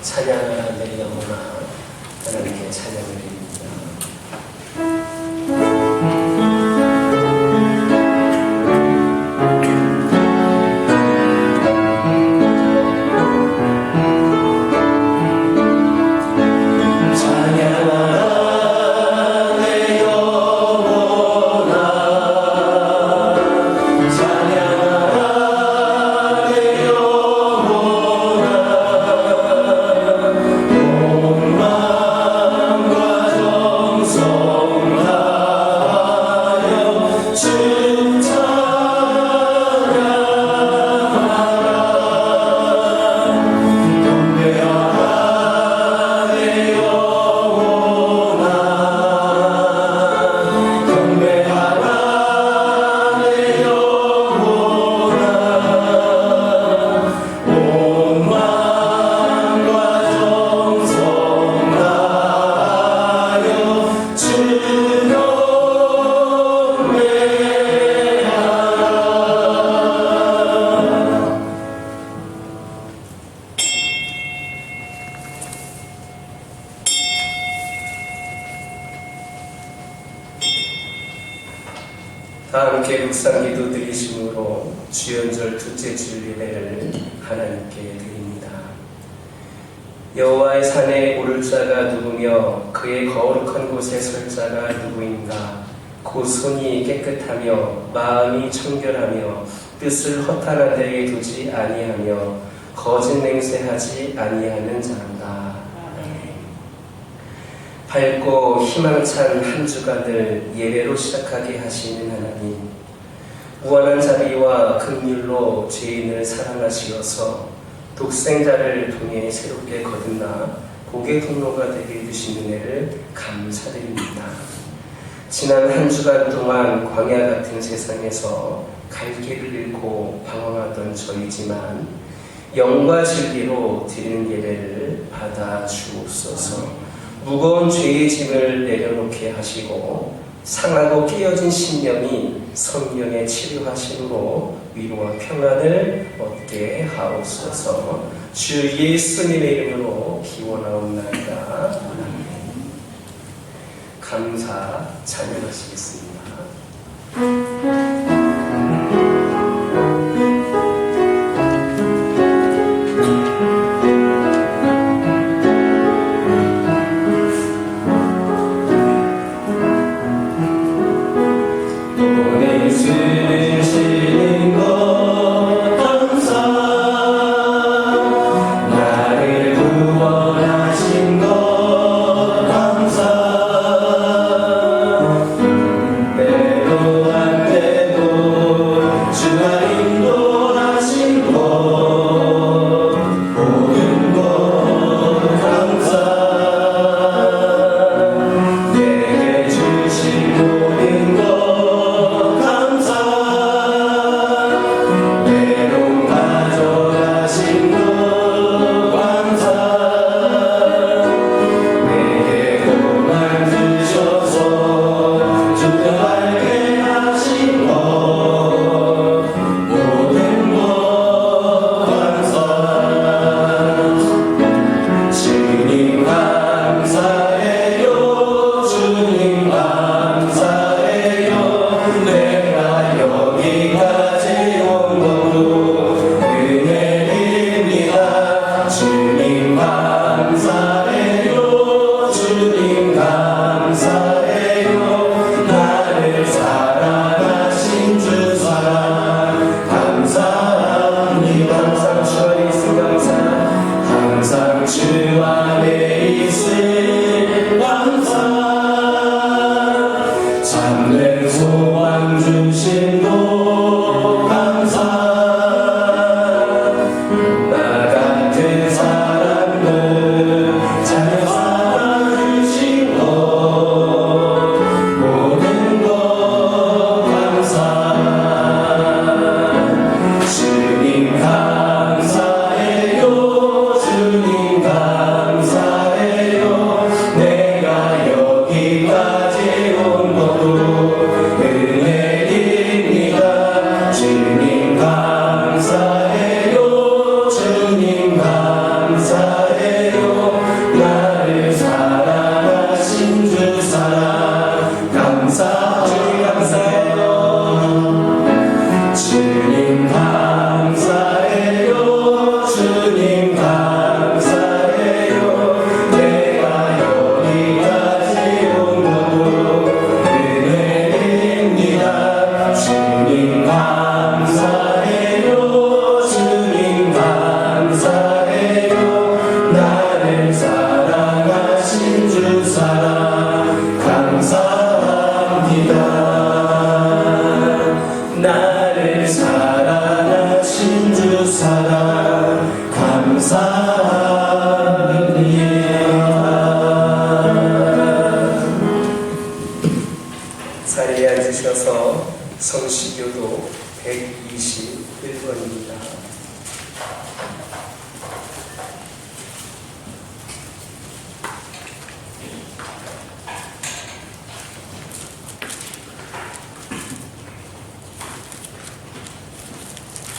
찬양하라 내 영혼아 하나님께 찬양을 드립니다. 다 함께 묵상기도 드리심으로 주연절 둘째 주 예배를 하나님께 드립니다. 여호와의 산에 오를 자가 누구며 그의 거룩한 곳에 설 자가 누구인가? 곧 손이 깨끗하며 마음이 청결하며 뜻을 허탄한 데에 두지 아니하며 거짓 맹세하지 아니하는 자란다. 밝고 희망찬 한 주간을 예배로 시작하게 하시는 하나님, 무한한 자비와 긍휼로 죄인을 사랑하시어서 독생자를 통해 새롭게 거듭나 복의 통로가 되게 해주신 은혜를 감사드립니다. 지난 한 주간 동안 광야 같은 세상에서 갈 길을 잃고 방황하던 저희지만 영과 진리로 드리는 예배를 받아 주옵소서. 무거운 죄의 짐을 내려놓게 하시고 상하고 깨어진 심령이 성령의 치료하심으로 위로와 평안을 얻게 하옵소서. 주 예수님의 이름으로 기원하옵나이다. 감사 찬양하시겠습니다. 감사해요. 주님 감사해요. 감사해요. 나를 사랑하신 주 사랑 감사. 주님 감사해요. 주님 감사해요. 주님 감사해요. 내가 여기까지 온 것도 은혜입니다. 주님 감사해요. 주님 감사해요. 나를 사랑하신 주 사랑 감사합니다. 나를 사랑하신 주 사랑 감사합니다. 자리에 앉으셔서 성시교도 121번입니다.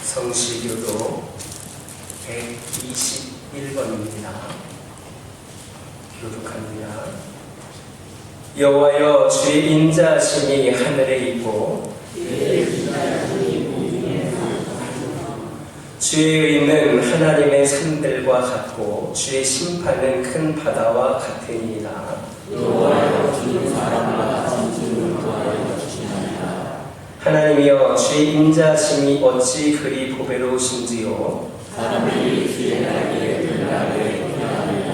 성시교도 121번입니다. 교독합니다. 여호와여, 주의 인자하심이 하늘에 있고 주의 의는 하나님의 산들과 같고 주의 심판은 큰 바다와 같으니이다. 여호와여, 주는 사람과 진주를 구하여 주시나이다. 하나님이여, 주의 인자하심이 어찌 그리 보배로우신지요. 사람들이 주의 날개에 들나게 피하리라.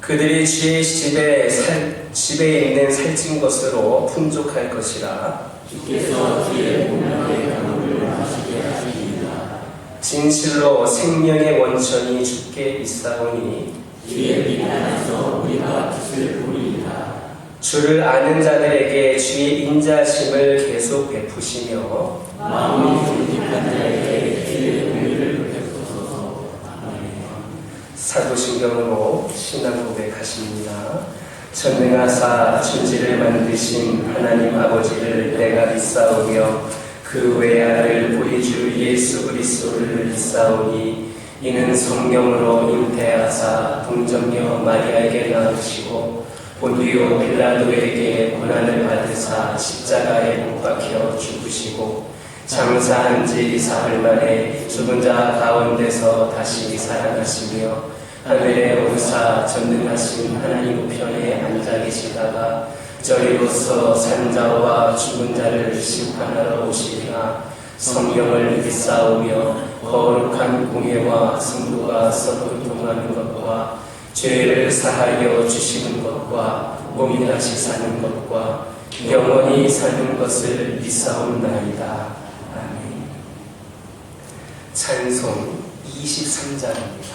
그들이 주의 집에 있는 살찐 것으로 풍족할 것이라. 주께서 주의 공명의 강물을 마시게 하시리라. 진실로 생명의 원천이 주께 있사오니 주의 빛 안에서 우리가 뜻을 보리이다. 주를 아는 자들에게 주의 인자하심을 계속 베푸시며 마음이 정직한 자에게 주의 공의를 베푸소서. 아멘. 사도신경으로 신앙 고백하십니다. 전능하사 천지를 만드신 하나님 아버지를 내가 믿사오며 그 외아를 우리 주 예수 그리스도를 믿사오니 이는 성령으로 잉태하사 동정녀 마리아에게 낳으시고 본디오 빌라도에게 고난을 받으사 십자가에 못 박혀 죽으시고 장사한 지 사흘 만에 죽은 자 가운데서 다시 살아나시며 하늘에 오르사 전능하신 하나님 우편에 앉아 계시다가 저리로서 산자와 죽은 자를 심판하러 오시리라. 성령을 믿사오며 거룩한 공예와 성도가 서로 교통하는 것과 죄를 사하여 주시는 것과 몸이 다시 사는 것과 영원히 사는 것을 믿사옵나이다. 아멘. 찬송 23장입니다.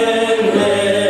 찬송하겠네.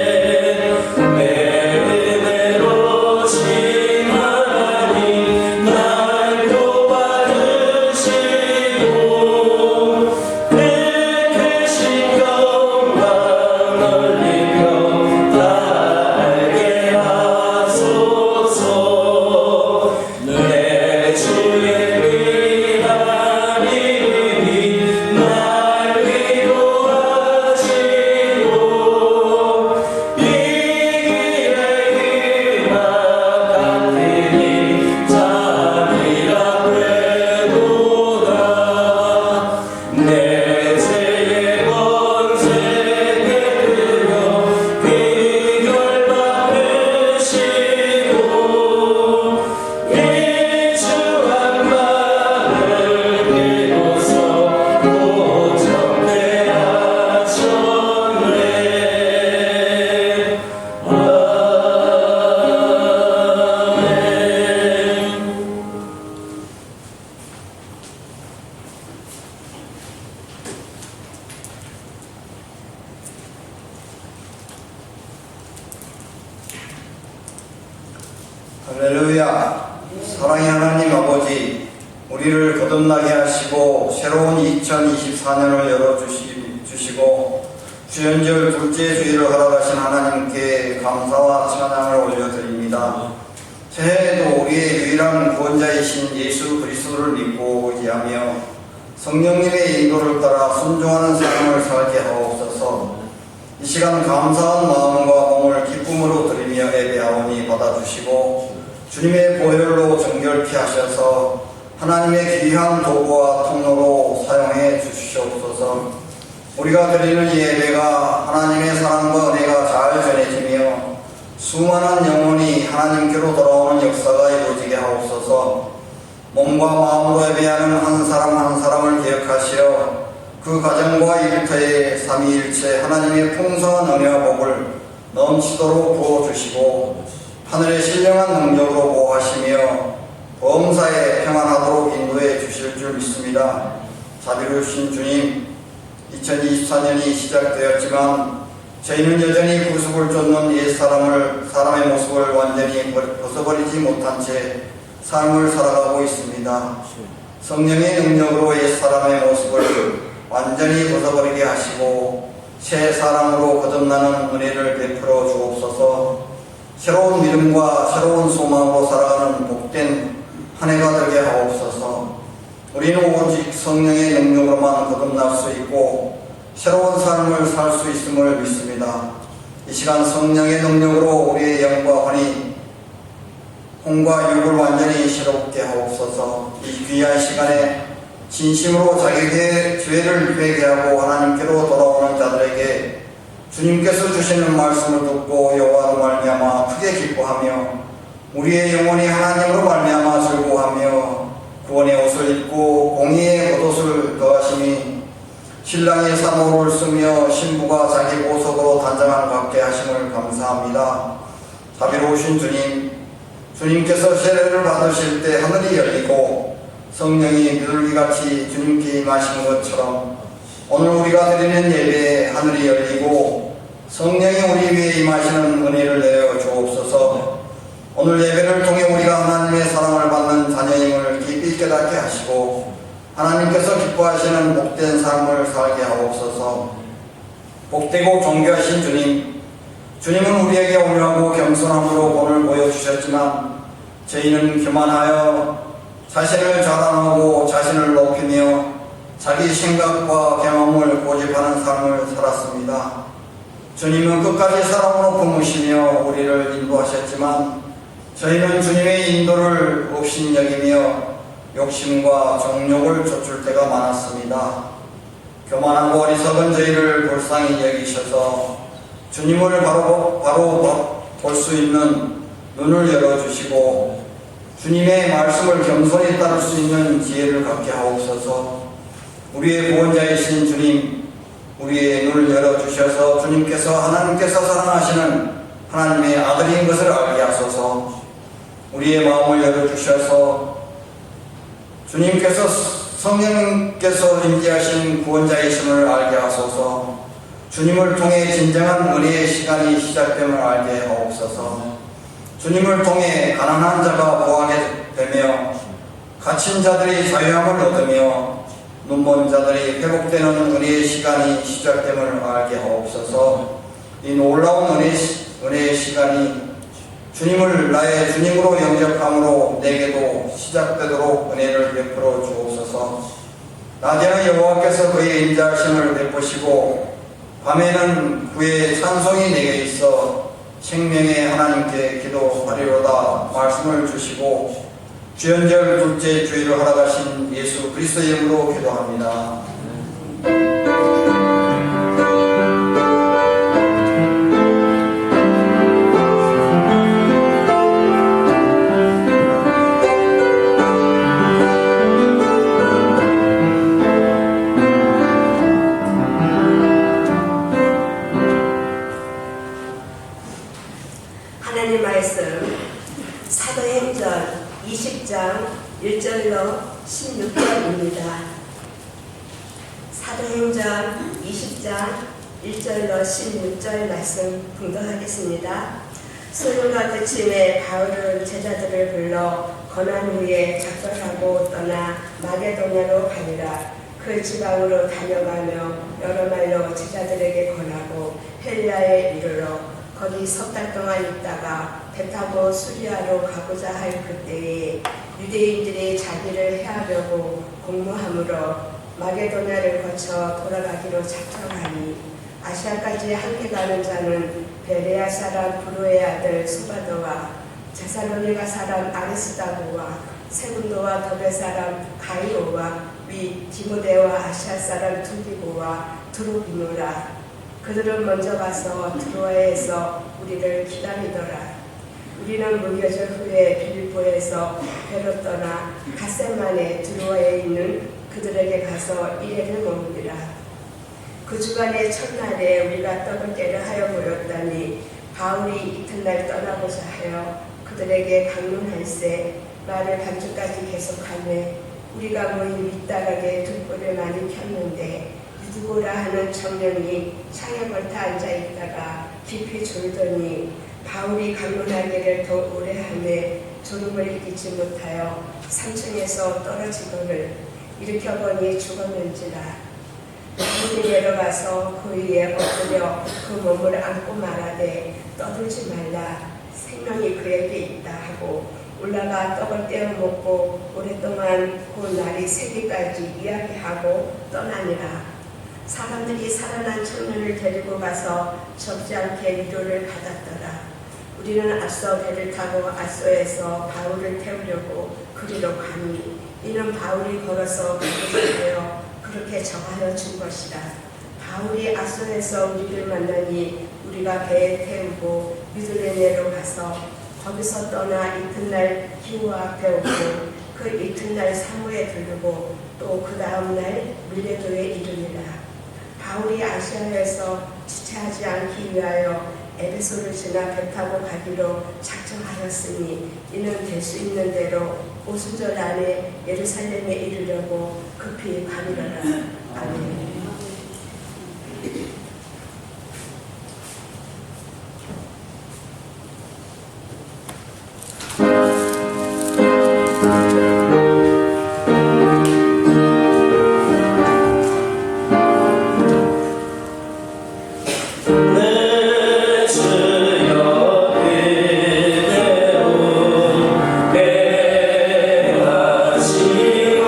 할렐루야. 사랑의 하나님 아버지, 우리를 거듭나게 하시고 새로운 2024년을 열어주시고 주연절 둘째 주일을 허락하신 하나님께 감사와 찬양을 올려드립니다. 새해에도 우리의 유일한 구원자이신 예수 그리스도를 믿고 의지하며 성령님의 인도를 따라 순종하는 삶을 살게 하옵소서. 이 시간 감사한 마음과 몸을 기쁨으로 드리며 예배하오니 받아주시고 주님의 보혈로 정결케 하셔서 하나님의 귀한 도구와 통로로 사용해 주시옵소서. 우리가 드리는 이 예배가 하나님의 사랑과 은혜가 잘 전해지며 수많은 영혼이 하나님께로 돌아오는 역사가 이루어지게 하옵소서. 몸과 마음으로 예배하는 한 사람 한 사람을 기억하시어 그 가정과 일터에 삼위일체 하나님의 풍성한 은혜와 복을 넘치도록 부어주시고 하늘의 신령한 능력으로 보호하시며 범사에 평안하도록 인도해 주실 줄 믿습니다. 자비로우신 주님, 2024년이 시작되었지만 저희는 여전히 구속을 쫓는 사람의 모습을 완전히 벗어버리지 못한 채 삶을 살아가고 있습니다. 성령의 능력으로 옛사람의 모습을 완전히 벗어버리게 하시고 새 사람으로 거듭나는 은혜를 베풀어 주옵소서. 새로운 믿음과 새로운 소망으로 살아가는 복된 한 해가 되게 하옵소서. 우리는 오직 성령의 능력으로만 거듭날 수 있고 새로운 삶을 살 수 있음을 믿습니다. 이 시간 성령의 능력으로 우리의 영과 혼이 혼과 육을 완전히 새롭게 하옵소서. 이 귀한 시간에 진심으로 자기 죄를 회개하고 하나님께로 돌아오는 자들에게 주님께서 주시는 말씀을 듣고 여호와로 말미암아 크게 기뻐하며 우리의 영혼이 하나님으로 말미암아 즐거워하며 구원의 옷을 입고 공의의 겉옷을 더하시니 신랑이 사모를 쓰며 신부가 자기 보석으로 단장을 받게 하심을 감사합니다. 자비로우신 주님, 주님께서 세례를 받으실 때 하늘이 열리고 성령이 비둘기같이 주님께 임하신 것처럼 오늘 우리가 드리는 예배에 하늘이 열리고 성령이 우리 위에 임하시는 은혜를 내려 주옵소서. 오늘 예배를 통해 우리가 하나님의 사랑을 받는 자녀임을 깊이 깨닫게 하시고 하나님께서 기뻐하시는 복된 삶을 살게 하옵소서. 복되고 존귀하신 주님, 주님은 우리에게 온유하고 겸손함으로 본을 보여주셨지만 저희는 교만하여 자신을 자랑하고 자신을 높이며 자기 생각과 경험을 고집하는 삶을 살았습니다. 주님은 끝까지 사랑으로 품으시며 우리를 인도하셨지만 저희는 주님의 인도를 업신여기며 욕심과 정욕을 좇을 때가 많았습니다. 교만하고 어리석은 저희를 불쌍히 여기셔서 주님을 바로 볼 수 있는 눈을 열어주시고 주님의 말씀을 겸손히 따를 수 있는 지혜를 갖게 하옵소서. 우리의 구원자이신 주님, 우리의 눈을 열어주셔서 주님께서 하나님께서 사랑하시는 하나님의 아들인 것을 알게 하소서. 우리의 마음을 열어주셔서 주님께서 성령께서 임재하신 구원자이심을 알게 하소서. 주님을 통해 진정한 은혜의 시간이 시작됨을 알게 하옵소서. 주님을 통해 가난한 자가 부하게 되며 갇힌 자들이 자유함을 얻으며 눈먼 자들이 회복되는 은혜의 시간이 시작됨을 알게 하옵소서. 이 놀라운 은혜의 시간이 주님을 나의 주님으로 영접함으로 내게도 시작되도록 은혜를 베풀어 주옵소서. 낮에는 여호와께서 그의 인자하심을 베푸시고 밤에는 그의 찬송이 내게 있어 생명의 하나님께 기도하리로다 말씀을 주시고 주연절 둘째 주일을 허락하신 예수 그리스도의 이름으로 기도합니다. 하나님 말씀 사도행전 20장 1절로 16절입니다. 사도행전 20장 1절로 16절 말씀 봉독하겠습니다. 수요가 그침에 바울은 제자들을 불러 건한 후에 작별하고 떠나 마게도냐로 가니라. 그 지방으로 다녀가며 여러 말로 제자들에게 권하고 헬라에 이르러 거기 석 달 동안 있다가 배 타고 수리아로 가고자 할 그때에 유대인들이 자기를 해하려고 공모함으로 마게도냐를 거쳐 돌아가기로 작정하니 아시아까지 함께 가는 자는 베레아 사람 브로의 아들 소바도와 제살로니가 사람 아리스다고와 세군도와 더베 사람 가이오와 위 디모데와 아시아 사람 두기고와 드로비노라. 그들은 먼저 가서 드로아에서 우리를 기다리더라. 우리는 무교절 후에 빌립보에서 배로 떠나 갓세만에 드로아에 있는 그들에게 가서 이해를 머무리라. 그 주간의 첫날에 우리가 떡을 깨려 하여 모였다니 바울이 이튿날 떠나고자 하여 그들에게 강론할세 말을 반주까지 계속하매 우리가 모인 밑다락에 등불을 많이 켰는데 유두고라 하는 청년이 창에 걸터 앉아있다가 깊이 졸더니 바울이 강론하기를 더 오래 하매 졸음을 이기지 못하여 3층에서 떨어지거늘 일으켜보니 죽었는지라. 바울이 내려가서 그 위에 엎드려 그 몸을 안고 말하되 떠들지 말라 생명이 그에게 있다 하고 올라가 떡을 떼어 먹고 오랫동안 그 날이 새기까지 이야기하고 떠나니라. 사람들이 살아난 청년을 데리고 가서 적지 않게 위로를 받았더라. 우리는 앞서 배를 타고 아소에서 바울을 태우려고 그리로 가니 이는 바울이 걸어서 가고자 그렇게 정하여 준 것이라. 바울이 아소에서 우리를 만나니 우리가 배에 태우고 미두레네로 가서 거기서 떠나 이튿날 기우와 앞에 오고 그 이튿날 사무에 들르고 또 그 다음날 밀레도에 이르니라. 바울이 아시아에서 지체하지 않기 위하여 에베소를 지나 배 타고 가기로 작정하였으니 이는 될 수 있는 대로 오순절 안에 예루살렘에 이르려고 급히 가리라라. 아멘. 내 가시옵소서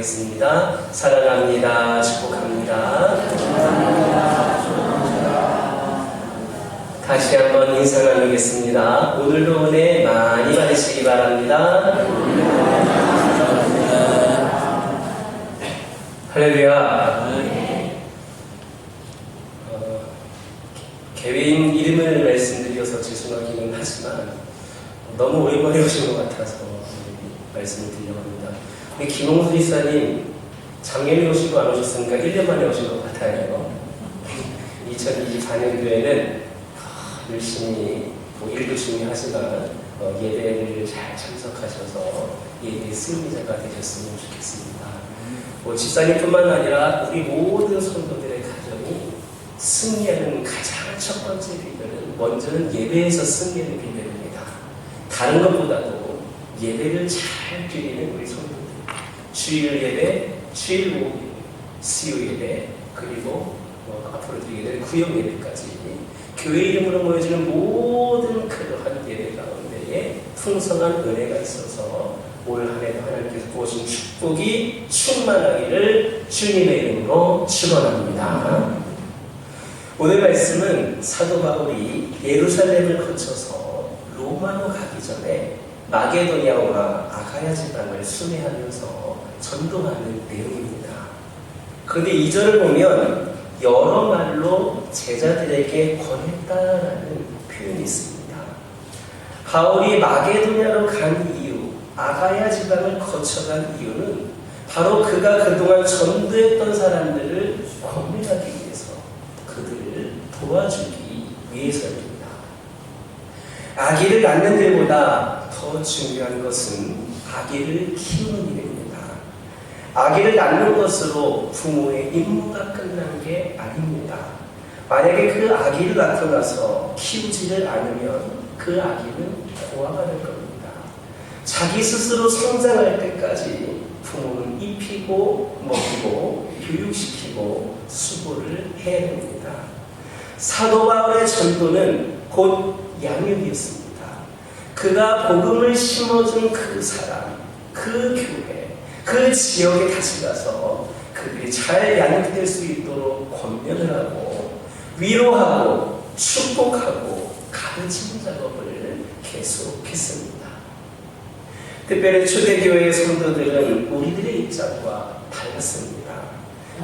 기도하겠습니다. 사랑합니다. 축복합니다. 다시 한번 인사 나누겠습니다. 오늘도 은혜 많이 받으시기 바랍니다. 할렐루야. 개인 이름을 말씀드려서 죄송하기는 하지만 너무 오랜만에 오신 것 같아서 말씀을 드려봅니다. 우리 김홍수 지사님 작년에 오시고 안 오셨으니까 1년 만에 오신 것 같아요. 2024년도에는 열심히 일도 중요하지만 예배를 잘 참석하셔서 예배의 승리자가 되셨으면 좋겠습니다. 집사님뿐만 아니라 우리 모든 성도들의 가정이 승리하는 가장 첫 번째 비결은 먼저는 예배에서 승리하는 비결입니다. 다른 것보다도 예배를 잘 드리는 우리 성도들, 주일 예배, 주일 모임, 수요 예배, 그리고 앞으로 드리게 될 구역 예배까지 교회 이름으로 모여지는 모든 그러한 예배 가운데에 풍성한 은혜가 있어서 올 한해도 하나님께서 부어주신 축복이 충만하기를 주님의 이름으로 축원합니다. 오늘 말씀은 사도 바울이 예루살렘을 거쳐서 로마로 가기 전에 마게도냐와 아가야 지방을 순회하면서 전도하는 내용입니다. 그런데 2절을 보면 여러 말로 제자들에게 권했다라는 표현이 있습니다. 바울이 마게도냐로 간 이유, 아가야 지방을 거쳐간 이유는 바로 그가 그동안 전도했던 사람들을 권면하기 위해서, 그들을 도와주기 위해서입니다. 아기를 낳는 일보다 더 중요한 것은 아기를 키우는 일입니다. 아기를 낳는 것으로 부모의 임무가 끝난 게 아닙니다. 만약에 그 아기를 낳고 나서 키우지를 않으면 그 아기는 고아가 될 겁니다. 자기 스스로 성장할 때까지 부모는 입히고 먹이고 교육시키고 수고를 해야 됩니다. 사도 바울의 전도는 곧 양육이었습니다. 그가 복음을 심어준 그 사람, 그 교회, 그 지역에 다시 가서 그들이 잘 양육될 수 있도록 권면을 하고 위로하고 축복하고 가르치는 작업을 계속했습니다. 특별히 초대교회의 성도들은 우리들의 입장과 달랐습니다.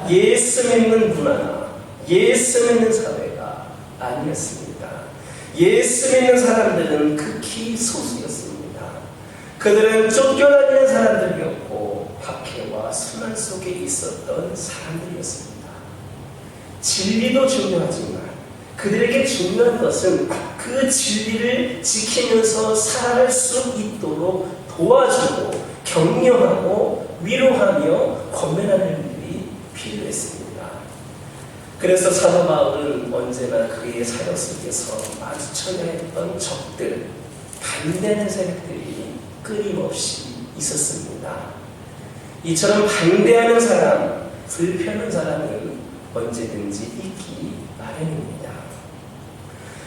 예수 믿는 문화나 예수 믿는 사회가 아니었습니다. 예수 믿는 사람들은 극히 소수였습니다. 그들은 쫓겨다니는 사람들이었고 박해와 수난 속에 있었던 사람들이었습니다. 진리도 중요하지만 그들에게 중요한 것은 그 진리를 지키면서 살아갈 수 있도록 도와주고 격려하고 위로하며 권면하는 일이 필요했습니다. 그래서 사도 바울은 언제나 그의 사역 속에서 마주쳐야 했던 적들, 반대하는 세력들이 끊임없이 있었습니다. 이처럼 반대하는 사람, 불편한 사람은 언제든지 있기 마련입니다.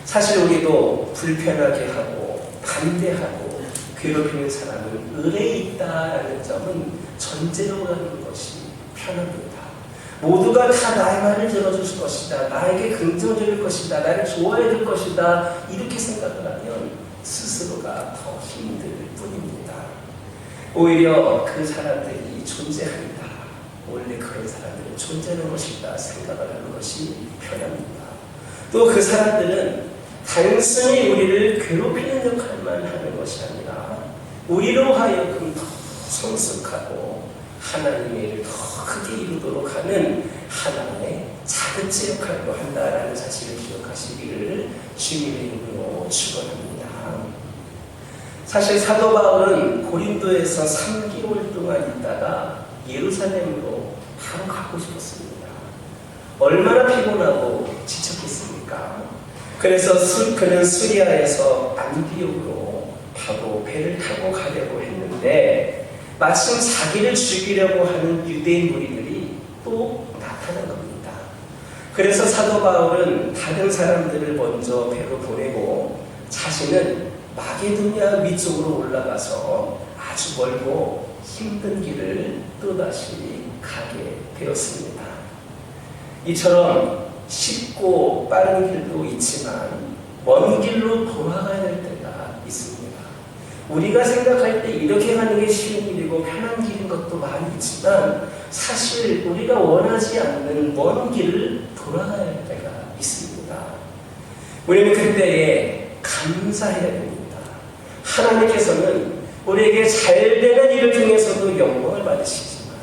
사실 우리도 불편하게 하고 반대하고 괴롭히는 사람은 을에 있다라는 점은 전제로 가는 것이 편합니다. 모두가 다 나의 말을 들어줄 것이다, 나에게 긍정적일 것이다, 나를 좋아해 줄 것이다, 이렇게 생각을 하면 스스로가 더 힘들 뿐입니다. 오히려 그 사람들이 존재한다, 원래 그런 사람들은 존재하는 것이다 생각을 하는 것이 편합니다. 또 그 사람들은 단순히 우리를 괴롭히는 역할만 하는 것이 아니라 우리로 하여금 더 성숙하고 하나님의 일을 더 크게 이루도록 하는 하나님의 자급제 역할도 한다라는 사실을 기억하시기를 주님의 이름으로 축원합니다. 사실 사도 바울은 고린도에서 3개월 동안 있다가 예루살렘으로 바로 가고 싶었습니다. 얼마나 피곤하고 지쳤겠습니까? 그래서 그는 수리아에서 안디옥으로 바로 배를 타고 가려고 했는데 마침 자기를 죽이려고 하는 유대인 무리들이 또 나타난 겁니다. 그래서 사도 바울은 다른 사람들을 먼저 배로 보내고 자신은 마게도냐 위쪽으로 올라가서 아주 멀고 힘든 길을 또다시 가게 되었습니다. 이처럼 쉽고 빠른 길도 있지만 먼 길로 돌아가야 될 때가 있습니다. 우리가 생각할 때 이렇게 가는 게 쉬운 길이고 편한 길인 것도 많이 있지만 사실 우리가 원하지 않는 먼 길을 돌아가야 할 때가 있습니다. 우리는 그때에 감사해야 됩니다. 하나님께서는 우리에게 잘 되는 일을 통해서도 영광을 받으시지만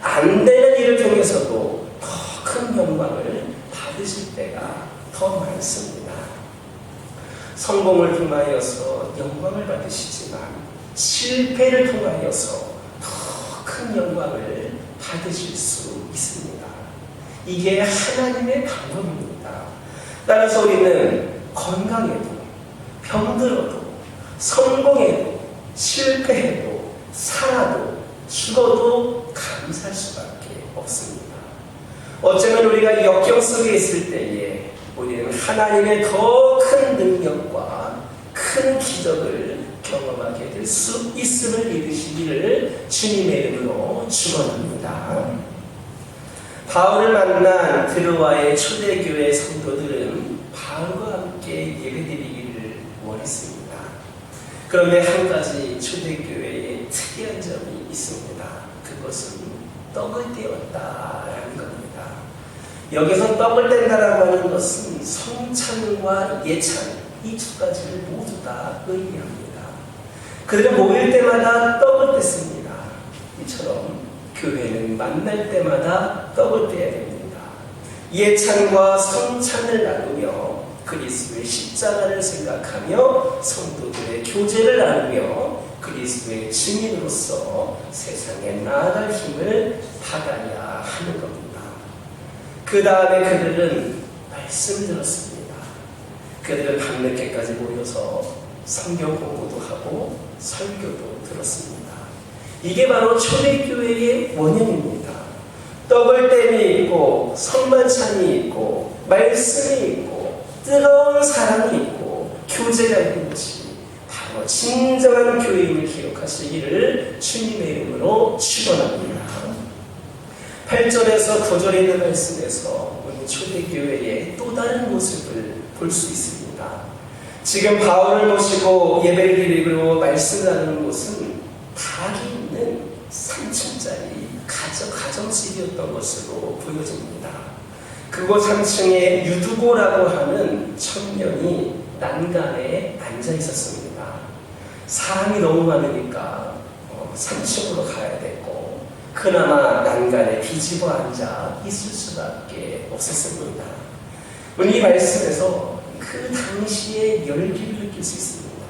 안 되는 일을 통해서도 더 큰 영광을 받으실 때가 더 많습니다. 성공을 통하여서 영광을 받으시지만 실패를 통하여서 더 큰 영광을 받으실 수 있습니다. 이게 하나님의 방법입니다. 따라서 우리는 건강해도 병들어도 성공해도 실패해도 살아도 죽어도 감사할 수밖에 없습니다. 어쩌면 우리가 역경 속에 있을 때에 우리는 하나님의 더 큰 능력과 큰 기적을 경험하게 될 수 있음을 믿으시기를 주님의 이름으로 축원합니다. 바울을 만난 드로아의 초대교회 성도들은 바울과 함께 예배드리기를 원했습니다. 그런데 한 가지 초대교회에 특이한 점이 있습니다. 그것은 떡을 떼었다라는 겁니다. 여기서 떡을 뗀다라고 하는 것은 성찬과 예찬 이 두 가지를 모두 다 의미합니다. 그들은 모일 때마다 떡을 뗐습니다. 이처럼 교회는 만날 때마다 떡을 떼야 됩니다. 예찬과 성찬을 나누며 그리스도의 십자가를 생각하며 성도들의 교제를 나누며 그리스도의 증인으로서 세상에 나아갈 힘을 받아야 하는 겁니다. 그 다음에 그들은 말씀을 들었습니다. 그들은 밤늦게까지 모여서 성경 공부도 하고 설교도 들었습니다. 이게 바로 초대교회의 원형입니다. 떡을 땜이 있고 성만찬이 있고 말씀이 있고 뜨거운 사랑이 있고 교제가 있는 것이 바로 진정한 교회임을 기억하시기를 주님의 이름으로 축원합니다. 8절에서 9절에 있는 말씀에서 우리 초대교회의 또 다른 모습을 볼 수 있습니다. 지금 바울을 모시고 예배를 드리고 말씀을 하는 곳은 닭이 있는 3층짜리 가정집이었던 것으로 보여집니다. 그곳 3층에 유두고라고 하는 청년이 난간에 앉아 있었습니다. 사람이 너무 많으니까 3층으로 가야 됐고 그나마 난간에 뒤집어 앉아 있을 수밖에 없었습니다. 오늘 이 말씀에서 그 당시의 열기를 느낄 수 있습니다.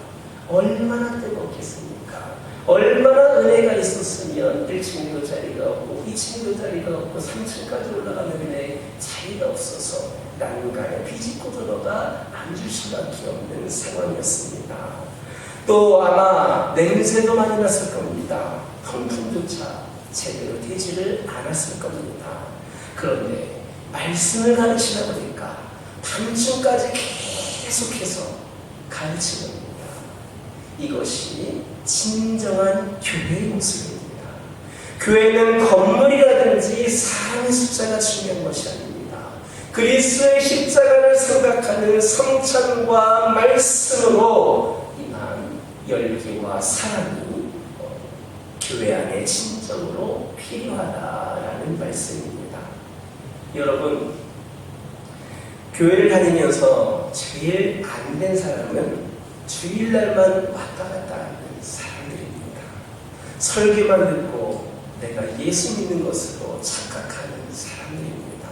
얼마나 뜨겁겠습니까? 얼마나 은혜가 있었으면 1층도 자리가 없고 2층도 자리가 없고 3층까지 올라가는 은혜에 자리가 없어서 난간에 뒤집고 들어가 앉을 수밖에 없는 상황이었습니다. 또 아마 냄새도 많이 났을 겁니다. 통풍조차 제대로 되지를 않았을 겁니다. 그런데 말씀을 가르치다 보니까 밤중까지 계속해서 가르치는 겁니다. 이것이 진정한 교회의 모습입니다. 교회는 건물이라든지 사람의 숫자가 중요한 것이 아닙니다. 그리스도의 십자가를 생각하는 성찬과 말씀으로 임한 열기와 사랑이 교회 안에 진정으로 필요하다라는 말씀입니다. 여러분, 교회를 다니면서 제일 안 된 사람은 주일날만 왔다 갔다 하는 사람들입니다. 설교만 듣고 내가 예수 믿는 것으로 착각하는 사람들입니다.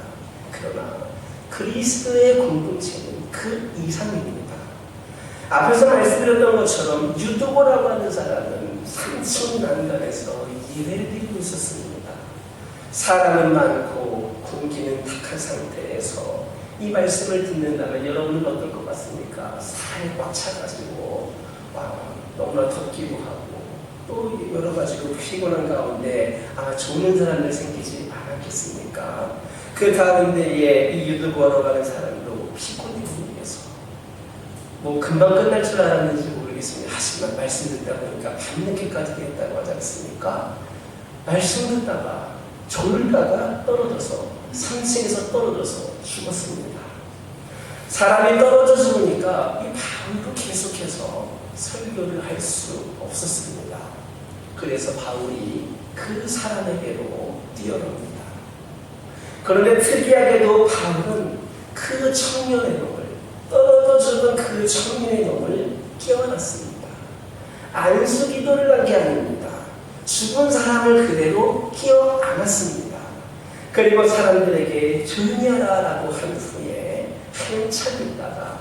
그러나 그리스도의 공동체는 그 이상입니다. 앞에서 말씀드렸던 것처럼 유두고라고 하는 사람은 3층 난간에서 예배를 드리고 있었습니다. 사람은 많고 공기는 탁한 상태에서 이 말씀을 듣는다면 여러분은 어떨 것 같습니까? 살에 꽉 차가지고 너무나 덥기도 하고 또 여러 가지로 피곤한 가운데 아마 좋은 사람들 생기지 않았겠습니까? 그 가운데에 이 유두고하러 가는 사람도 피곤해 보이면서 뭐 금방 끝날 줄 알았는지 모르겠습니다. 하지만 말씀 듣다 보니까 밤늦게까지 됐다고 하지 않습니까? 말씀 듣다가 졸다가 떨어져서 3층에서 떨어져서 죽었습니다. 사람이 떨어져 죽으니까 이 바울도 계속해서 설교를 할 수 없었습니다. 그래서 바울이 그 사람에게로 뛰어갑니다. 그런데 특이하게도 바울은 그 청년의 놈을, 떨어져 죽은 그 청년의 놈을 끼워놨습니다. 안수 기도를 한 게 아닙니다. 죽은 사람을 그대로 끼워 안았습니다. 그리고 사람들에게 조용히 하라라고 한 후에 한참 있다가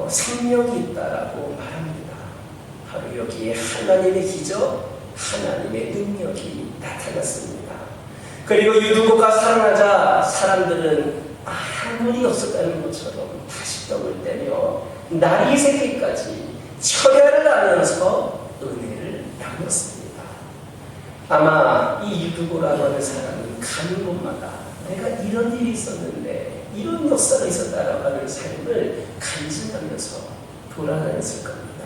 생명이 있다라고 말합니다. 바로 여기에 하나님의 기적, 하나님의 능력이 나타났습니다. 그리고 유두고가 살아나자 사람들은 아무리 없었다는 것처럼 다시 떡을 떼며 나리 새끼까지 철야를 하면서 은혜를 나눴습니다. 아마 이 유두고라고 하는 사람은 가는 곳마다 내가 이런 일이 있었는데 이런 역사가 있었다라고 하는 삶을 간증하면서 돌아다녔을 겁니다.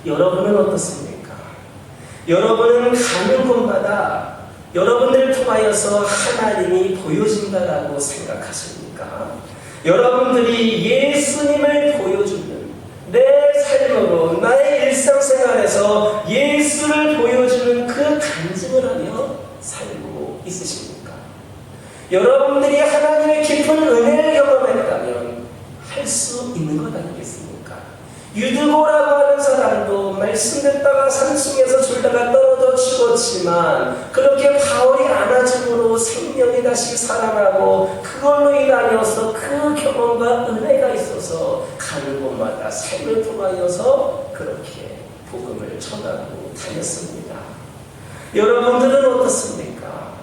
여러분은 어떻습니까? 여러분은 가는 곳마다 여러분들을 통하여서 하나님이 보여진다라고 생각하십니까? 여러분들이 예수님을 보여주는 내 삶으로 나의 일상생활에서 예수를 보여주는 그 간증을 하며 살고 있으십니까? 여러분들이 하나님의 깊은 은혜를 경험했다면 할 수 있는 것 아니겠습니까? 유두고라고 하는 사람도 말씀 듣다가 산중에서 졸다가 떨어져 죽었지만 그렇게 바울이 안아줌으로 생명이 다시 살아나고 그걸로 인하여서 그 경험과 은혜가 있어서 가는 곳마다 삶을 통하여서 그렇게 복음을 전하고 다녔습니다. 여러분들은 어떻습니까?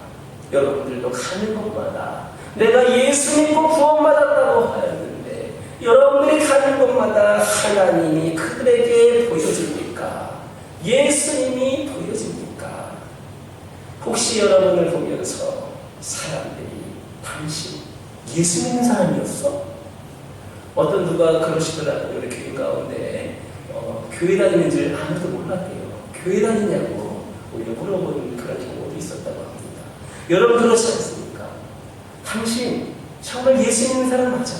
여러분들도 가는 곳마다 내가 예수 믿고 구원받았다고 하였는데 여러분들이 가는 곳마다 하나님이 그들에게 보여줍니까? 예수님이 보여집니까? 혹시 여러분을 보면서 사람들이 당신 예수 믿는 사람이었어? 어떤 누가 그러시더라고요. 우리 교인 가운데 교회 다니는 줄 아무도 몰랐대요. 교회 다니냐고 오히려 물어보는 그런 경우도 있었다고 합니다. 여러분 그렇지 않습니까? 당신 정말 예수 믿는 사람 맞아?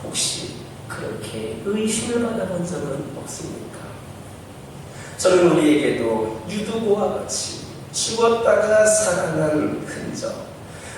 혹시 그렇게 의심을 받아본 적은 없습니까? 저는 우리에게도 유두고와 같이 죽었다가 살아난 흔적,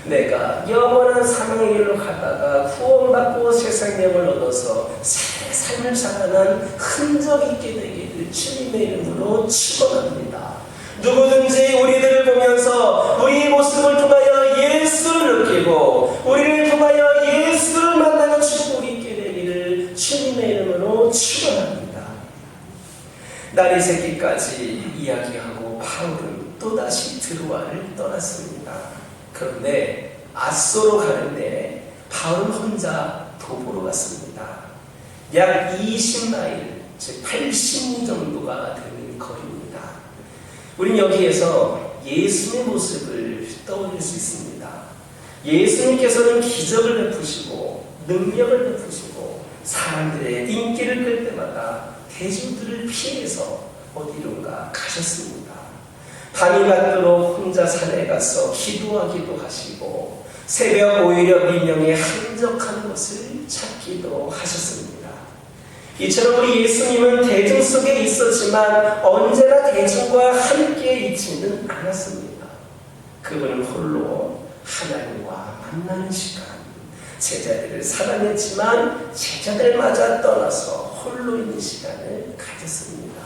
내가 영원한 사망의 길로 가다가 구원받고 세상명을 얻어서 새 삶을 살아난 흔적 있게 되기를 주님의 이름으로 축원합니다. 누구든지 우리들을 보면서 우리의 모습을 통하여 예수를 느끼고 우리를 통하여 예수를 만나는 축복이 있게 되기를 주님의 이름으로 축원합니다. 나리 새끼까지 이야기하고 바울은 또다시 드로아를 떠났습니다. 그런데 아소로 가는데 바울은 혼자 도보로 갔습니다. 약 20마일, 즉 80리 정도가 되는 거리입니다. 우린 여기에서 예수님의 모습을 떠올릴 수 있습니다. 예수님께서는 기적을 베푸시고 능력을 베푸시고 사람들의 인기를 끌 때마다 대중들을 피해서 어디론가 가셨습니다. 밤이 맞도록 혼자 산에 가서 기도하기도 하시고 새벽 오히려 민영의 한적한 곳을 찾기도 하셨습니다. 이처럼 우리 예수님은 대중 속에 있었지만 언제나 대중과 함께 있지는 않았습니다. 그분은 홀로 하나님과 만나는 시간, 제자들을 사랑했지만 제자들마저 떠나서 홀로 있는 시간을 가졌습니다.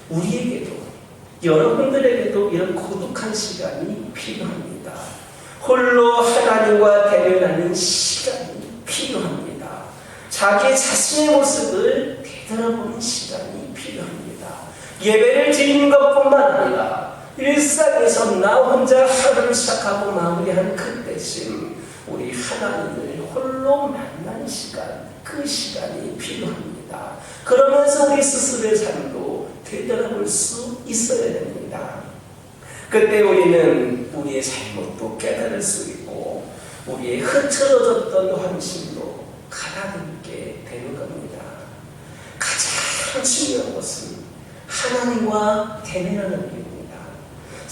우리에게도 여러분들에게도 이런 고독한 시간이 필요합니다. 홀로 하나님과 대면하는 시간이 필요합니다. 자기 자신의 모습을 되돌아보는 시간이 필요합니다. 예배를 드리는 것뿐만 아니라 일상에서 나 혼자 하루를 시작하고 마무리한 그때쯤 우리 하나님을 홀로 만나는 시간, 그 시간이 필요합니다. 그러면서 우리 스스로의 삶도 되돌아볼 수 있어야 됩니다. 그때 우리는 우리의 잘못도 깨달을 수 있고 우리의 흐트러졌던 환심도 가다듬게 되는 겁니다. 가장 중요한 것은 하나님과 대면하는 일입니다.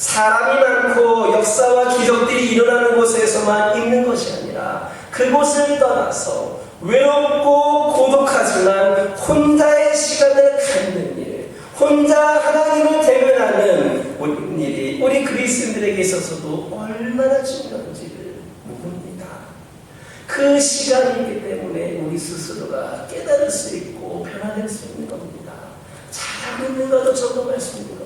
사람이 많고 역사와 기적들이 일어나는 곳에서만 있는 것이 아니라 그곳을 떠나서 외롭고 고독하지만 혼자의 시간을 갖는 일, 혼자 하나님을 대면하는 일이 우리 그리스도인들에게 있어서도 얼마나 중요한지를 묻습니다. 그 시간이기 때문에 우리 스스로가 깨달을 수 있고 변화될 수 있는 겁니다. 잘하고 있는가도 점검할 수 있는 겁니다.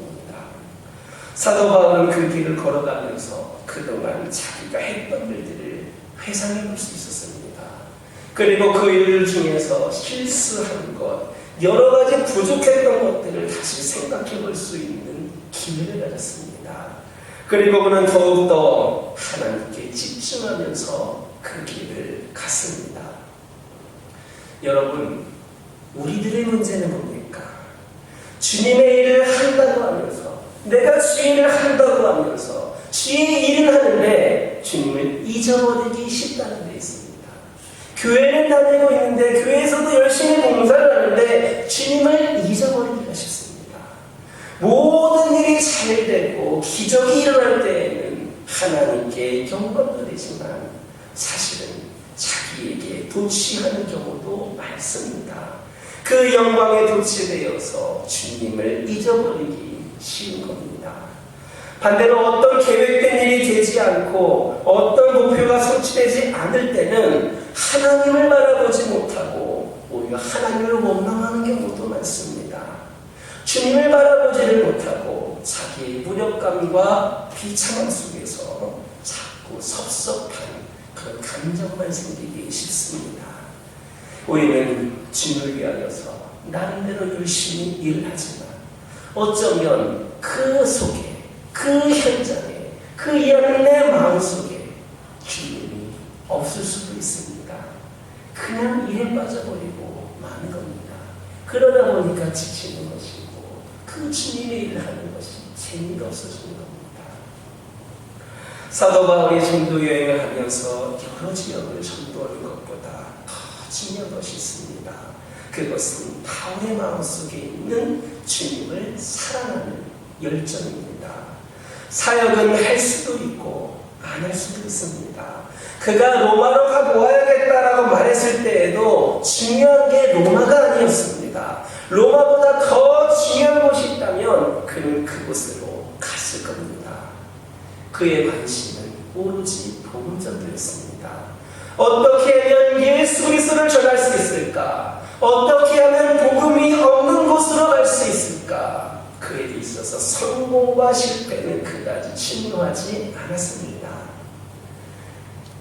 사도 바울은 그 길을 걸어가면서 그동안 자기가 했던 일들을 회상해 볼 수 있었습니다. 그리고 그 일 중에서 실수한 것, 여러 가지 부족했던 것들을 다시 생각해 볼 수 있는 기회를 가졌습니다. 그리고 그는 더욱더 하나님께 집중하면서 그 길을 갔습니다. 여러분, 우리들의 문제는 뭡니까? 주님의 일을 한다고 하면서, 내가 주의 일을 한다고 하면서 주의 일을 하는데 주님을 잊어버리기 쉽다는 데 있습니다. 교회를 다니고 있는데 교회에서도 열심히 봉사를 하는데 주님을 잊어버리기가 쉽습니다. 모든 일이 잘 되고 기적이 일어날 때에는 하나님께 영광 드리지만 사실은 자기에게 도취하는 경우도 많습니다. 그 영광에 도취되어서 주님을 잊어버리기 쉬운 겁니다. 반대로 어떤 계획된 일이 되지 않고 어떤 목표가 성취되지 않을 때는 하나님을 바라보지 못하고 오히려 하나님을 원망하는 경우도 많습니다. 주님을 바라보지를 못하고 자기의 무력감과 비참함 속에서 자꾸 섭섭한 그런 감정만 생기기 쉽습니다. 우리는 주님을 위하여서 나름대로 열심히 일을 하지만 어쩌면 그 속에, 그 현장에, 그 일하는 내 마음속에 주님이 없을 수도 있습니다. 그냥 일에 빠져버리고 마는 겁니다. 그러다 보니까 지치는 것이고 그 주님의 일을 하는 것이 재미가 없어지는 겁니다. 사도 바울이 전도 여행을 하면서 여러 지역을 전도하는 것보다 더 중요한 것이 있습니다. 그것은 바울의 마음속에 있는 주님을 사랑하는 열정입니다. 사역은 할 수도 있고 안 할 수도 있습니다. 그가 로마로 가고 와야겠다라고 말했을 때에도 중요한 게 로마가 아니었습니다. 로마보다 더 중요한 곳이 있다면 그는 그곳으로 갔을 겁니다. 그의 관심은 오로지 복음 전도였습니다. 어떻게 하면 예수 그리스도를 전할 수 있을까? 어떻게 하면 복음이 없는 곳으로 갈 수 있을까? 그에게 있어서 성공과 실패는 그다지 중요하지 않았습니다.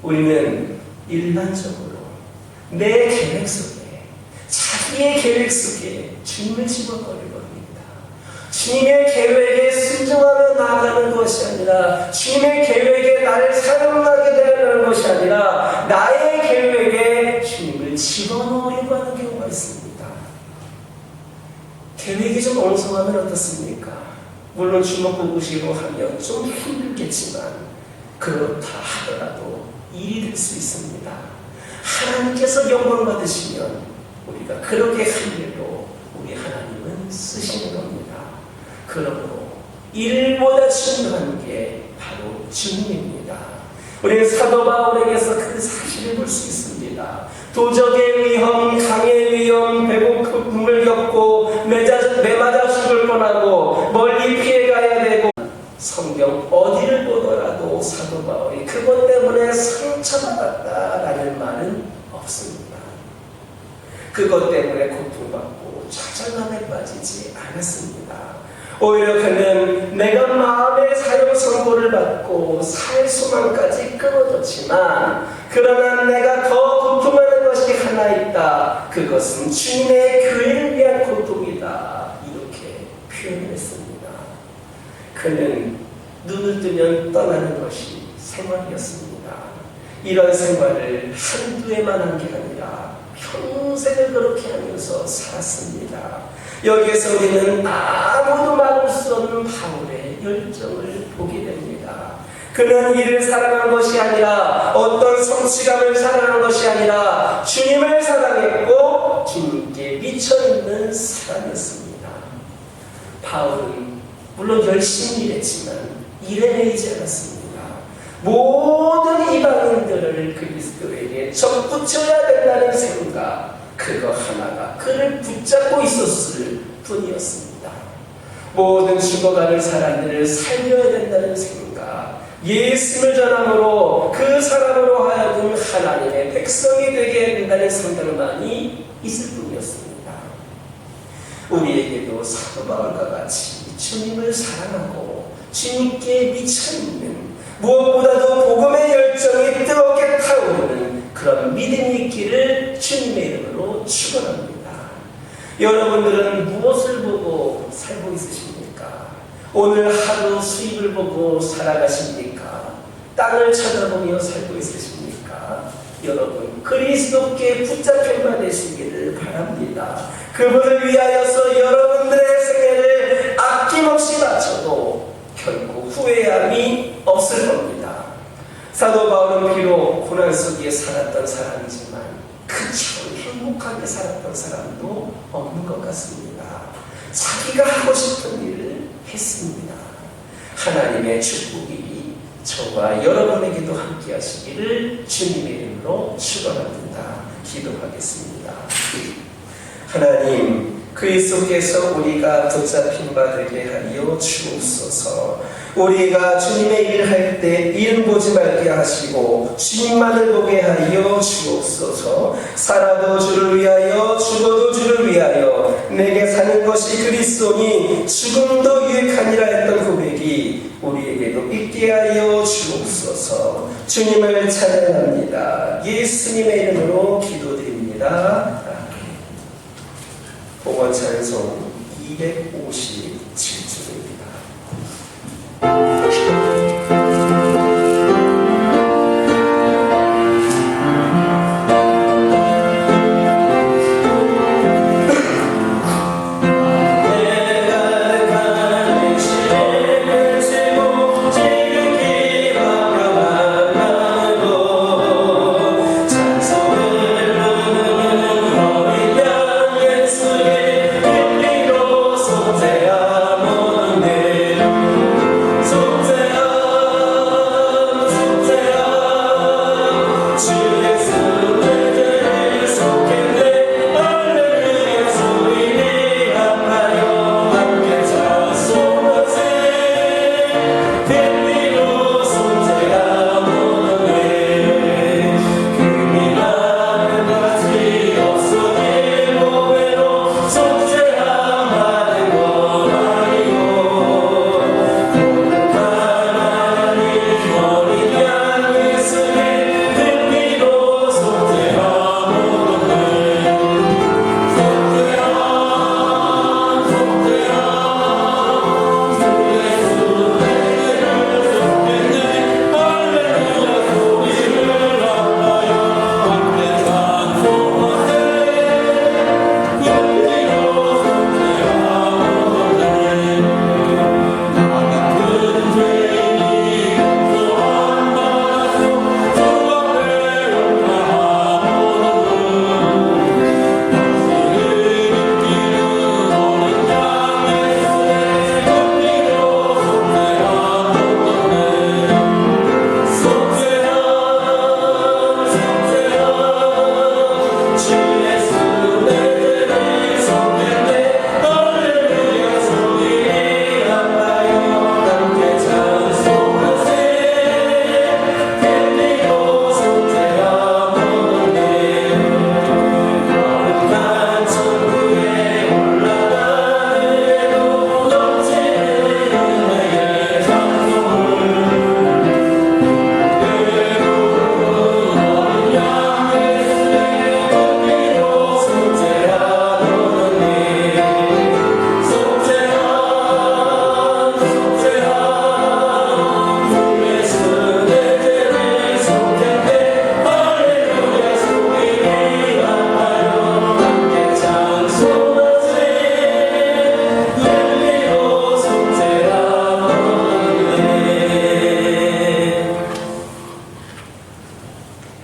우리는 일반적으로 내 계획 속에, 자기의 계획 속에 주님을 집어버리고 합니다. 주님의 계획에 순종하며 나아가는 것이 아니라 주님의 계획에 나를 사용하게 되는 것이 아니라 나의 계획에 주님을 집어넣으려고 하는 경우가 있습니다. 계획이 좀 엉성하면 어떻습니까? 물론 주먹구구시로 하면 좀 힘들겠지만 그렇다 하더라도 일이 될 수 있습니다. 하나님께서 영광 받으시면 우리가 그렇게 한 일로 우리 하나님은 쓰시는 겁니다. 그러므로 일보다 중요한 게 바로 주님입니다. 우리는 사도 바울에게서 그 사실을 볼 수 있습니다. 도적의 위험, 강의 위험, 배고픔을 겪고 매맞아 죽을 뻔하고 멀리 피해가야 되고 성경 어디를 보더라도 사도 바울이 그것 때문에 상처받았다라는 말은 없습니다. 그것 때문에 고통받고 좌절감에 빠지지 않았습니다. 오히려 그는 내가 마음의 사형 선고를 받고 살 소망까지 끊어졌지만 그러나 내가 더 고통하는 것이 하나 있다. 그것은 주님의 교회를 위한 고통이다. 이렇게 표현했습니다. 그는 눈을 뜨면 떠나는 것이 생활이었습니다. 이런 생활을 한두 해만 한 게 아니라 평생을 그렇게 하면서 살았습니다. 여기에서 우리는 아무도 막을 수 없는 바울의 열정을 보게 됩니다. 그는 이를 사랑한 것이 아니라 어떤 성취감을 사랑한 것이 아니라 주님을 사랑했고 주님께 미쳐있는 사람이었습니다. 바울은 물론 열심히 일했지만 이래내지 않았습니다. 모든 이방인들을 그리스도에게 접붙여야 된다는 생각, 그거 하나가 그를 붙잡고 있었을 뿐이었습니다. 모든 죽어가는 사람들을 살려야 된다는 생각, 예수를 전함으로 그 사람으로 하여금 하나님의 백성이 되게 된다는 생각만이 있을 뿐이었습니다. 우리에게도 사도 바울과 같이 주님을 사랑하고 주님께 미쳐있는, 무엇보다도 복음의 열정이 뜨겁게 타오르는 그런 믿음이 있기를 주님의 이름으로 축원합니다. 여러분들은 무엇을 보고 살고 있으십니까? 오늘 하루 수입을 보고 살아가십니까? 땅을 쳐다보며 살고 있으십니까? 여러분, 그리스도께 붙잡혀만 되시기를 바랍니다. 그분을 위하여서 여러분들의 생애를 아낌없이 바쳐도 결코 후회함이 없을 겁니다. 사도 바울은 비록 고난 속에 살았던 사람이지만 그처럼 행복하게 살았던 사람도 없는 것 같습니다. 자기가 하고 싶은 일을 했습니다. 하나님의 축복이 저와 여러분에게도 함께 하시기를 주님의 이름으로 축원합니다. 기도하겠습니다. 하나님, 그리스도께서 우리가 붙잡힌 바 되게 하여 주옵소서. 우리가 주님의 일을 할 때 이름 보지 말게 하시고 주님만을 보게 하여 주옵소서. 살아도 주를 위하여 죽어도 주를 위하여 내게 사는 것이 그리스도니 죽음도 유익하니라 했던 고백이 우리에게도 있게 하여 주옵소서. 주님을 찬양합니다. 예수님의 이름으로 기도드립니다. 복원 찬송 257쪽입니다.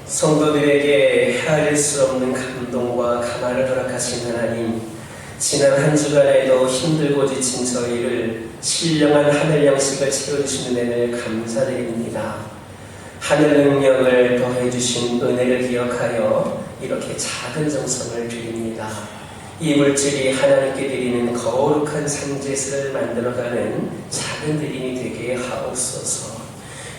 성도들에게 헤아릴 수 없는 감동과 감화를 허락하신 하나님, 지난 한 주간에도 힘들고 지친 저희를 신령한 하늘 양식을 채워주시는 은혜를 감사드립니다. 하늘 능력을 더해주신 은혜를 기억하여 이렇게 작은 정성을 드립니다. 이 물질이 하나님께 드리는 거룩한 상제를 만들어가는 작은 드림이 되게 하옵소서.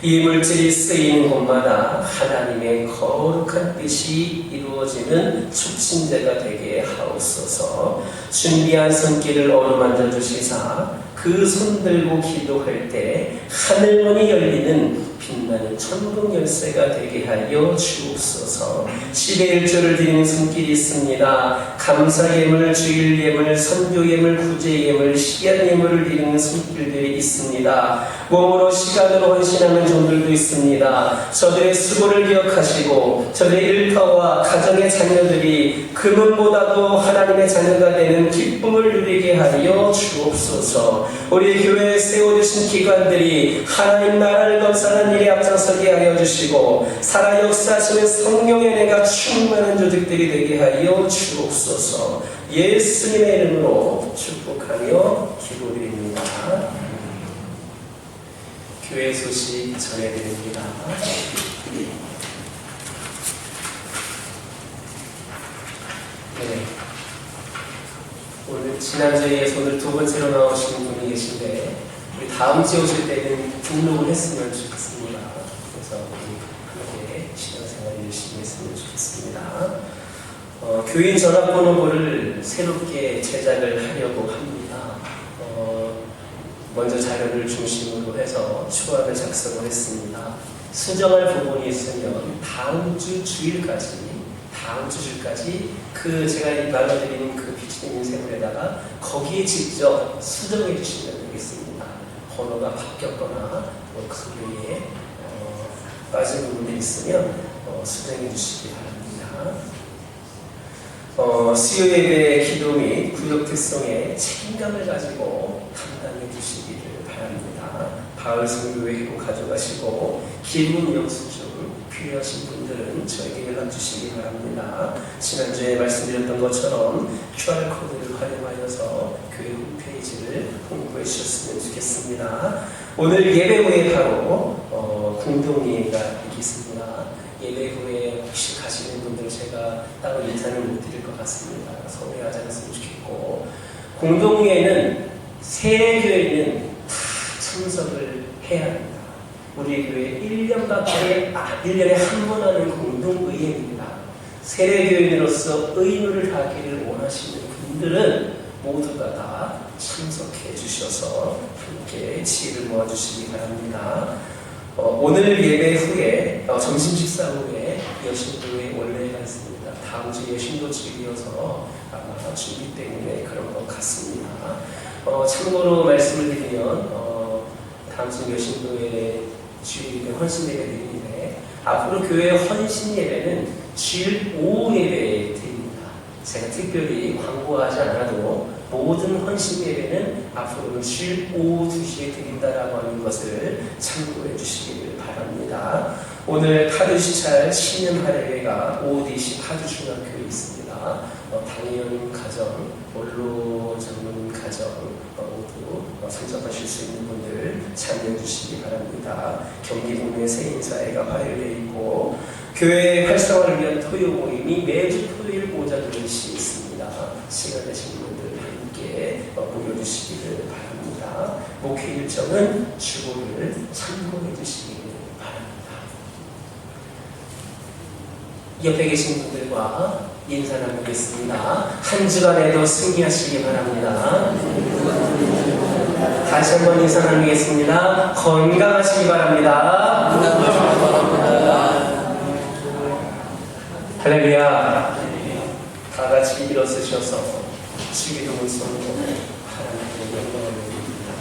이 물질이 쓰이는 곳마다 하나님의 거룩한 뜻이 이루어지는 촉진제가 되게 하옵소서. 준비한 손길을 어루만져 주시사 그 손 들고 기도할 때 하늘문이 열리는 빛나는 천국 열쇠가 되게 하여 주옵소서. 10의 1조를 드리는 손길이 있습니다. 감사 예물, 주일 예물, 선교 예물, 구제 예물, 시간 예물을 드리는 손길들이 있습니다. 몸으로 시간으로 헌신하는 종들도 있습니다. 저들의 수고를 기억하시고 저들의 일터와 가정의 자녀들이 금은보다도 하나님의 자녀가 되는 기쁨을 누리게 하여 주옵소서. 우리 교회에 세워주신 기관들이 하나님 나라를 건설하는 일에 앞장서게 하여 주시고 살아 역사하시는 성령의 은혜가 충만한 조직들이 되게 하여 주옵소서. 예수님의 이름으로 축복하며 기도드립니다. 교회 소식 전해드립니다. 네. 오늘 지난주에 오늘 두 번째로 나오신 분이 계신데 우리 다음 주에 오실 때는 등록을 했으면 좋겠습니다. 그래서 우리 그렇게 신앙생활 열심히 했으면 좋겠습니다. 교인 전화번호를 새롭게 제작을 하려고 합니다. 먼저 자료를 중심으로 해서 초안을 작성을 했습니다. 수정할 부분이 있으면 다음 주 주일까지 그 제가 나눠드리는 그 비치는 인쇄물에다가 거기에 직접 수정해 주시면 되겠습니다. 번호가 바뀌었거나 그 외에 빠진 부분이 있으면 수정해 주시기 바랍니다. 수요예배 기도 및 구역 특성에 책임감을 가지고 감당해 주시기를 바랍니다. 가을 성교회로 가져가시고 기분 영수증 필요하신 분들은 저에게 연락 주시기 바랍니다. 지난주에 말씀드렸던 것처럼 QR코드를 활용하여서 교회 홈페이지를 홍보해 주셨으면 좋겠습니다. 오늘 예배 후에 바로 공동예배가 있겠습니다. 예배 후에 혹시 가시는 분들 제가 따로 인사를 못 드릴 것 같습니다. 서운해하지 않았으면 좋겠고, 공동예배는 세례교회는 다 참석을 해야 합니다. 우리 교회 1년에 한 번 하는 공동의회입니다. 세례교인으로서 의무를 하기를 원하시는 분들은 모두가 다 참석해 주셔서 함께 지혜를 모아주시기 바랍니다. 오늘 예배 후에 점심 식사 후에 여신도에 원래가 있습니다. 다음 주 여신도주일이어서 아마 준비 때문에 그런 것 같습니다. 참고로 말씀을 드리면 다음 주 여신도에 주일 헌신 예배 드리는데 앞으로 교회 헌신 예배는 주일 오후 예배 드립니다. 제가 특별히 광고하지 않아도 모든 헌신 예배는 앞으로는 주일 오후 2시에 드린다라고 하는 것을 참고해 주시기를 바랍니다. 오늘 파주시찰 신년 할례회가 오후 4시 파주중학교에 있습니다. 당연 가정, 원로 전문 가정 모두 참석하실 수 있는 분들 참여해 주시기 바랍니다. 경기도내 새인사회가 화요일에 있고 교회 활성화를 위한 토요 모임이 매주 토요일 오전 10시 있습니다. 시간 되신 분들 함께 모여주시기를 바랍니다. 목회 일정은 주보를 참고해 주시기를 바랍니다. 옆에 계신 분들과 인사 나누겠습니다. 한 주간에도 승리하시기 바랍니다. 다시 한번 인사 나누겠습니다. 건강하시기 바랍니다. 할렐루야. 다 같이 일어서셔서 주기도문 손으로 하나님께 영광을 드립니다.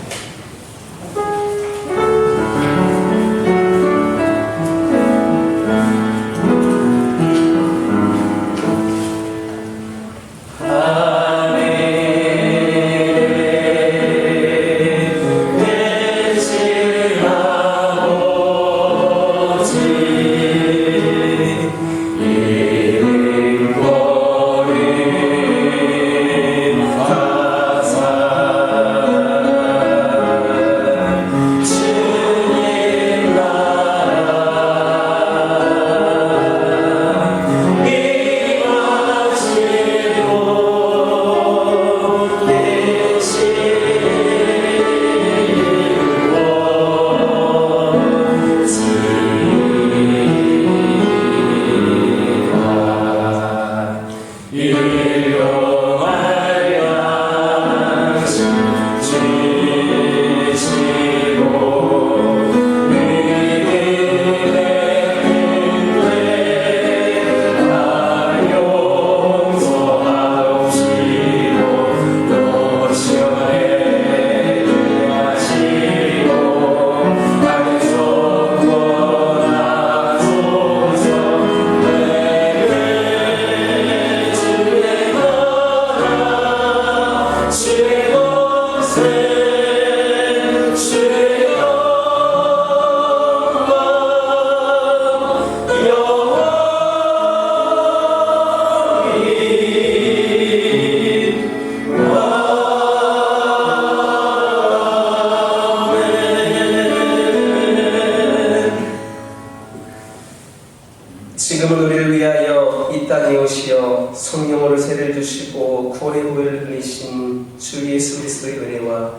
지금은 우리를 위하여 이 땅에 오시어 성령으로 세를 주시고 구원의 보혈을 흘리신 주 예수 그리스도의 은혜와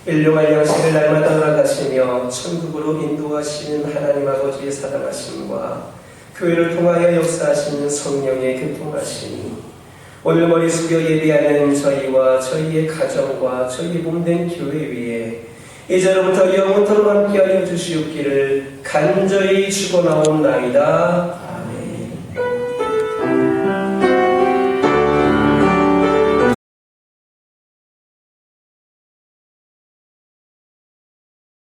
일용할 영생을 날마다 허락하시며 천국으로 인도하시는 하나님 아버지의 사랑하심과 교회를 통하여 역사하시는 성령의 교통하심이 오늘 머리 숙여 예배하는 저희와 저희의 가정과 저희의 몸된 교회 위에 이제로부터 영원토록 함께하여 주시옵기를 간절히 축원하옵나이다.